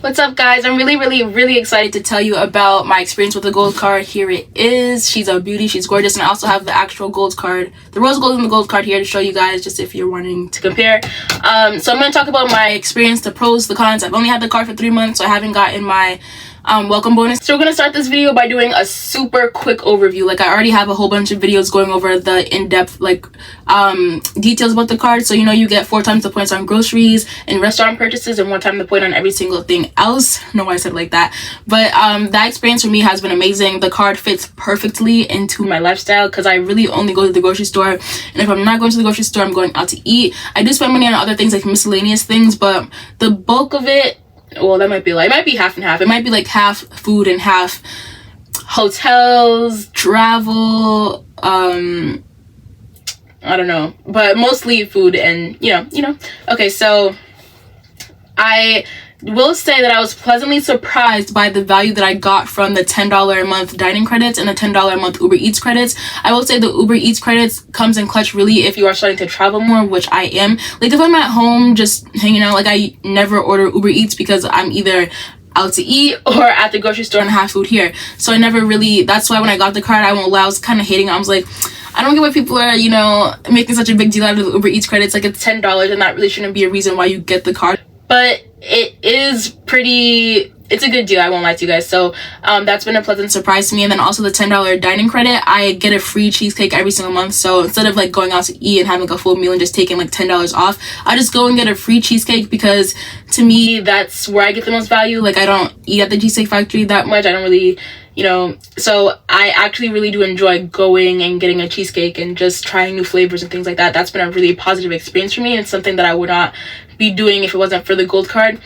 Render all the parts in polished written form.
What's up, guys? I'm really excited to tell you about my experience with the gold card. Here it is. She's a beauty, she's gorgeous, and I also have the actual gold card, the rose gold and the gold card here to show you guys, just if you're wanting to compare. So I'm going to talk about my experience, the pros, the cons. I've only had the card for 3 months, so I haven't gotten my welcome bonus. So we're going to start this video by doing a super quick overview. Like, I already have a whole bunch of videos going over the in-depth details about the card. So you get 4 times the points on groceries and restaurant purchases and 1 time the point on every single thing else. I don't know why I said it like that, but that experience for me has been amazing. The card fits perfectly into my lifestyle because I really only go to the grocery store, and if I'm not going to the grocery store, I'm going out to eat. I do spend money on other things like miscellaneous things, but the bulk of it, well, that might be like, it might be half and half. It might be like half food and half hotels, travel, I don't know, but mostly food and okay. So I will say that I was pleasantly surprised by the value that I got from the $10 a month dining credits and the $10 a month Uber Eats credits. I will say the Uber Eats credits comes in clutch really if you are starting to travel more, which I am. Like, if I'm at home just hanging out, like, I never order Uber Eats because I'm either out to eat or at the grocery store and have food here. So I never really, that's why when I got the card, I was kind of hating. I was like, I don't get why people are, making such a big deal out of the Uber Eats credits. Like, it's $10 and that really shouldn't be a reason why you get the card. But it's a good deal, I won't lie to you guys. So that's been a pleasant surprise to me. And then also the $10 dining credit, I get a free cheesecake every single month. So instead of like going out to eat and having a full meal and just taking like $10 off, I just go and get a free cheesecake because to me that's where I get the most value. Like, I don't eat at the Cheesecake Factory that much. I don't really, so I actually really do enjoy going and getting a cheesecake and just trying new flavors and things like that. That's been a really positive experience for me, and something that I would not be doing if it wasn't for the gold card.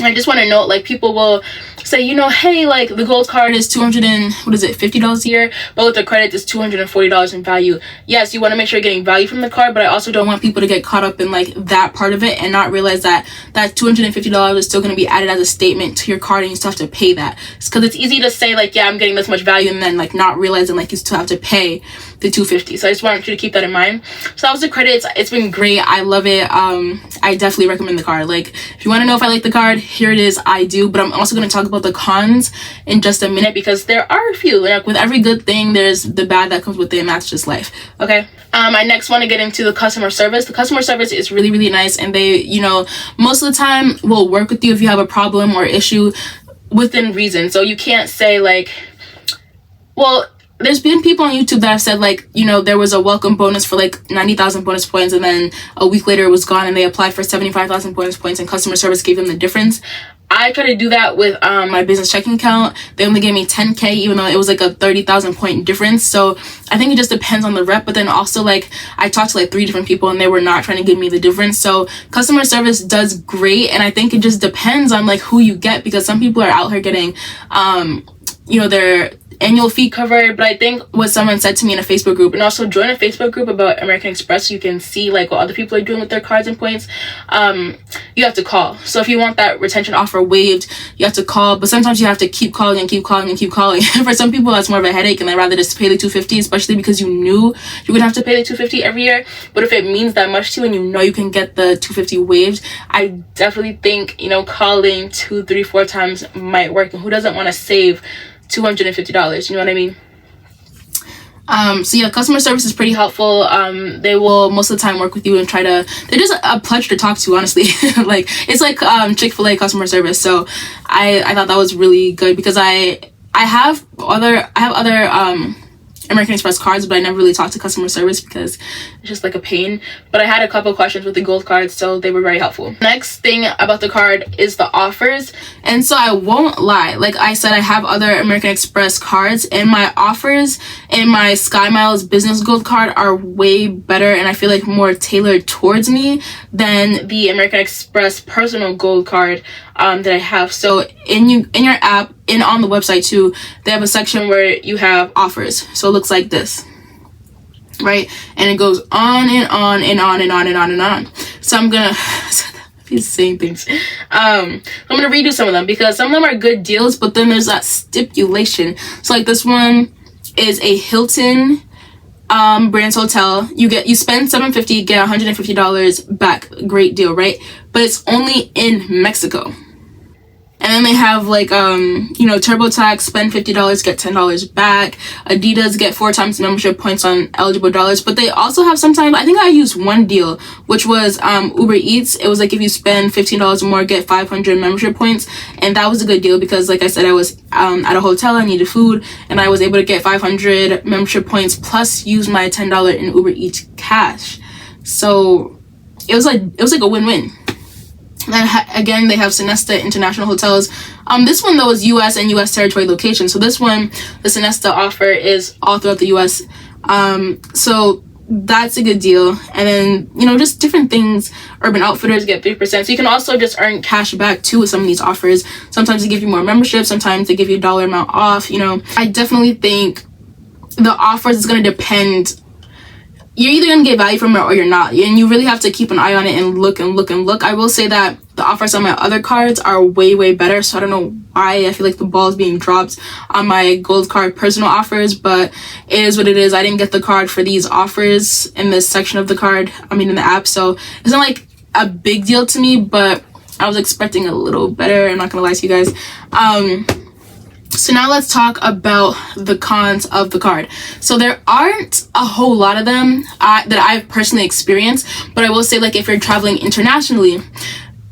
I just want to note, like, people will say, hey, like, the gold card is $50 a year, but with the credits it's $240 in value. Yes, you want to make sure you're getting value from the card, but I also don't want people to get caught up in like that part of it and not realize that that $250 is still going to be added as a statement to your card, and you still have to pay that. Because it's easy to say like, yeah, I'm getting this much value, and then like not realizing like you still have to pay the $250. So I just want you to keep that in mind. So that was the credits. It's been great. I love it. I definitely recommend the card. Like, if you want to know if I like the card, here it is. I do. But I'm also going to talk about the cons in just a minute, because there are a few. Like, with every good thing, there's the bad that comes with it, and that's just life. Okay. I next want to get into the customer service. The customer service is really nice, and they, most of the time will work with you if you have a problem or issue within reason. So you can't say like, well, there's been people on YouTube that have said like, there was a welcome bonus for like 90,000 bonus points, and then a week later it was gone, and they applied for 75,000 bonus points, and customer service gave them the difference. I tried to do that with my business checking account. They only gave me 10K, even though it was like a 30,000 point difference. So I think it just depends on the rep. But then also, like, I talked to like 3 different people, and they were not trying to give me the difference. So customer service does great, and I think it just depends on like who you get, because some people are out here getting their annual fee covered. But I think what someone said to me in a Facebook group, and also join a Facebook group about American Express so you can see like what other people are doing with their cards and points, you have to call. So if you want that retention offer waived, you have to call, but sometimes you have to keep calling and keep calling and keep calling. For some people that's more of a headache, and they'd rather just pay the $250, especially because you knew you would have to pay the $250 every year. But if it means that much to you and you can get the $250 waived, I definitely think calling 2, 3, 4 times might work. And who doesn't want to save $250? You know what I mean? So yeah, customer service is pretty helpful. They will most of the time work with you and they're just a pleasure to talk to, honestly. Like, it's like Chick-fil-A customer service. So I thought that was really good, because I have other American Express cards, but I never really talked to customer service because it's just like a pain. But I had a couple questions with the gold card, so they were very helpful. Next thing about the card is the offers. And so I won't lie, like I said, I have other American Express cards, and my offers in my Sky Miles business gold card are way better, and I feel like more tailored towards me than the American Express personal gold card that I have. So in your app, and on the website too, they have a section where you have offers. So it looks like this, right? And it goes on and on and on and on and on and on. So I'm gonna be saying things. I'm gonna redo some of them, because some of them are good deals, but then there's that stipulation. So like this one is a Hilton Brands hotel. You spend $750, get $150 back. Great deal, right? But it's only in Mexico. they have like TurboTax, spend $50, get $10 back. Adidas, get 4 times membership points on eligible dollars. But they also have sometimes, I think I used one deal, which was Uber Eats. It was like if you spend $15 or more, get 500 membership points. And that was a good deal because, like I said, I was at a hotel, I needed food, and I was able to get 500 membership points plus use my $10 in Uber Eats cash. So it was like a win-win. Then again, they have Sonesta International Hotels. This one though is US and US territory location. So this one, the Sonesta offer is all throughout the US. So that's a good deal. And then, just different things. Urban Outfitters get 3%. So you can also just earn cash back too with some of these offers. Sometimes they give you more membership. Sometimes they give you a dollar amount off. I definitely think the offers is going to depend. You're either going to get value from it or you're not. And you really have to keep an eye on it and look and look and look. I will say that the offers on my other cards are way, way better. So I don't know why I feel like the ball is being dropped on my gold card personal offers. But it is what it is. I didn't get the card for these offers in this section of the card. In the app. So it's not like a big deal to me. But I was expecting a little better. I'm not going to lie to you guys. So now let's talk about the cons of the card. So there aren't a whole lot of them that I've personally experienced, but I will say, like, if you're traveling internationally,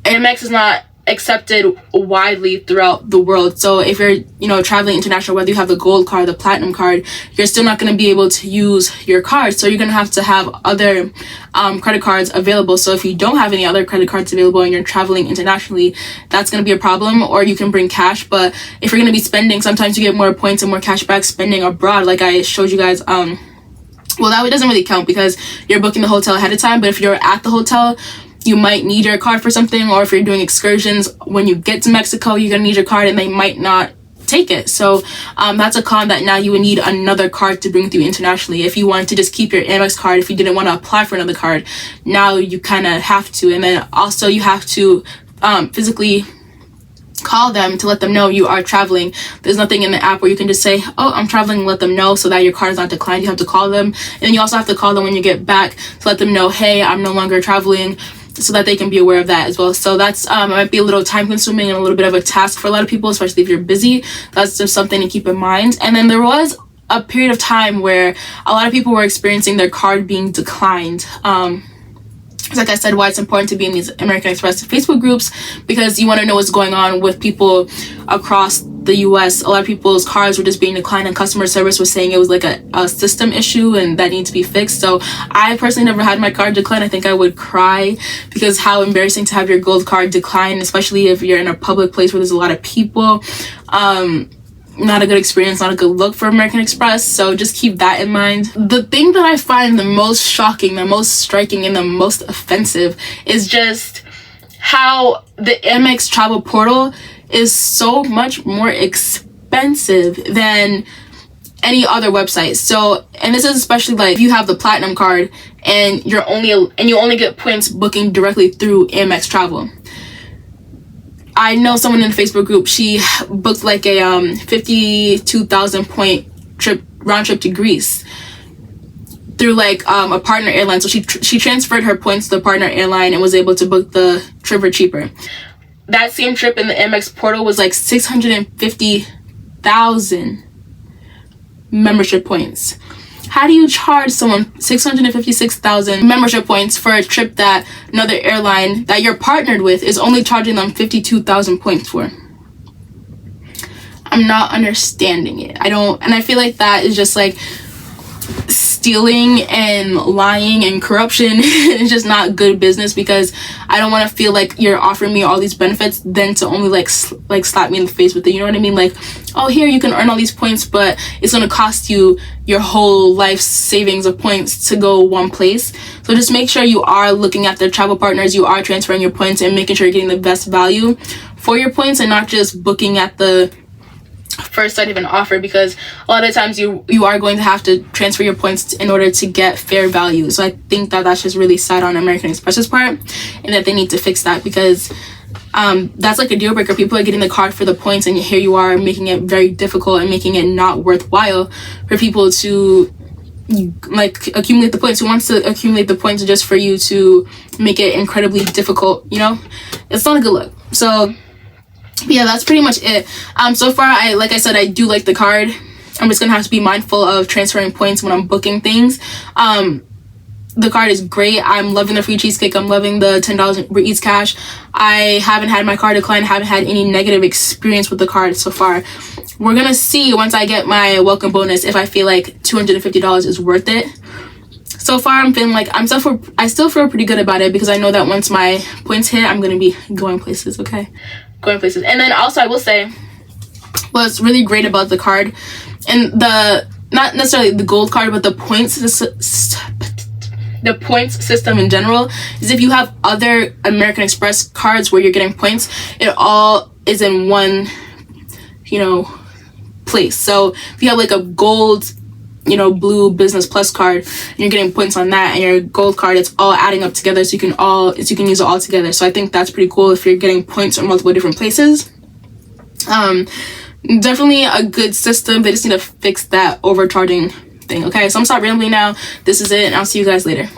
Amex is not accepted widely throughout the world. So if you're traveling international, whether you have the gold card, the platinum card, you're still not going to be able to use your card. So you're going to have other credit cards available. So if you don't have any other credit cards available and you're traveling internationally, that's going to be a problem. Or you can bring cash, but if you're going to be spending, sometimes you get more points and more cash back spending abroad, like I showed you guys. Well, that doesn't really count because you're booking the hotel ahead of time. But if you're at the hotel, you might need your card for something, or if you're doing excursions when you get to Mexico, you're gonna need your card and they might not take it. So that's a con, that now you would need another card to bring with you internationally. If you wanted to just keep your Amex card, if you didn't want to apply for another card, now you kind of have to. And then also you have to physically call them to let them know you are traveling. There's nothing in the app where you can just say, oh, I'm traveling, and let them know so that your card is not declined. You have to call them, and then you also have to call them when you get back to let them know, hey, I'm no longer traveling, so that they can be aware of that as well. So that's might be a little time consuming and a little bit of a task for a lot of people, especially if you're busy. That's just something to keep in mind. And then there was a period of time where a lot of people were experiencing their card being declined. Like I said, why it's important to be in these American Express Facebook groups, because you want to know what's going on with people across the US. A lot of people's cards were just being declined, and customer service was saying it was like a system issue and that needs to be fixed. So I personally never had my card declined. I think I would cry, because how embarrassing to have your gold card declined, especially if you're in a public place where there's a lot of people. Not a good experience, not a good look for American Express. So just keep that in mind. The thing that I find the most shocking, the most striking, and the most offensive is just how the Amex travel portal is so much more expensive than any other website. So, and this is especially like if you have the platinum card and you only get points booking directly through Amex Travel. I know someone in the Facebook group, she booked like a 52,000 point round trip to Greece through like a partner airline. So she transferred her points to the partner airline and was able to book the trip for cheaper. That same trip in the Amex portal was like 650,000 membership points. How do you charge someone 656,000 membership points for a trip that another airline that you're partnered with is only charging them 52,000 points for? I'm not understanding it. And I feel like that is just like stealing and lying and corruption. It's just not good business, because I don't want to feel like you're offering me all these benefits then to only like slap me in the face with it. You know what I mean? Like, oh, here you can earn all these points, but it's going to cost you your whole life savings of points to go one place. So just make sure you are looking at the travel partners, you are transferring your points and making sure you're getting the best value for your points, and not just booking at the first sight of an offer, because a lot of times you are going to have to transfer your points in order to get fair value. So I think that that's just really sad on American Express's part, and that they need to fix that, because that's like a deal breaker. People are getting the card for the points, and here you are making it very difficult and making it not worthwhile for people to like accumulate the points. Who wants to accumulate the points just for you to make it incredibly difficult? It's not a good look. So But yeah, that's pretty much it. So far, like I said, I do like the card. I'm just gonna have to be mindful of transferring points when I'm booking things. The card is great. I'm loving the free cheesecake. I'm loving the $10 Uber Eats cash. I haven't had my card decline. Haven't had any negative experience with the card so far. We're gonna see once I get my welcome bonus if I feel like $250 is worth it. So far, I'm feeling like I still feel pretty good about it, because I know that once my points hit, I'm gonna be going places. Okay, going places. And then also, I will say, what's really great about the card, and not necessarily the gold card, but the points system in general, is if you have other American Express cards where you're getting points, it all is in one, place. So if you have like a gold, blue Business Plus card, and you're getting points on that, and your gold card, it's all adding up together, so you can use it all together. So I think that's pretty cool if you're getting points from multiple different places. Definitely a good system. They just need to fix that overcharging thing. Okay, so I'm gonna stop rambling now. This is it, and I'll see you guys later.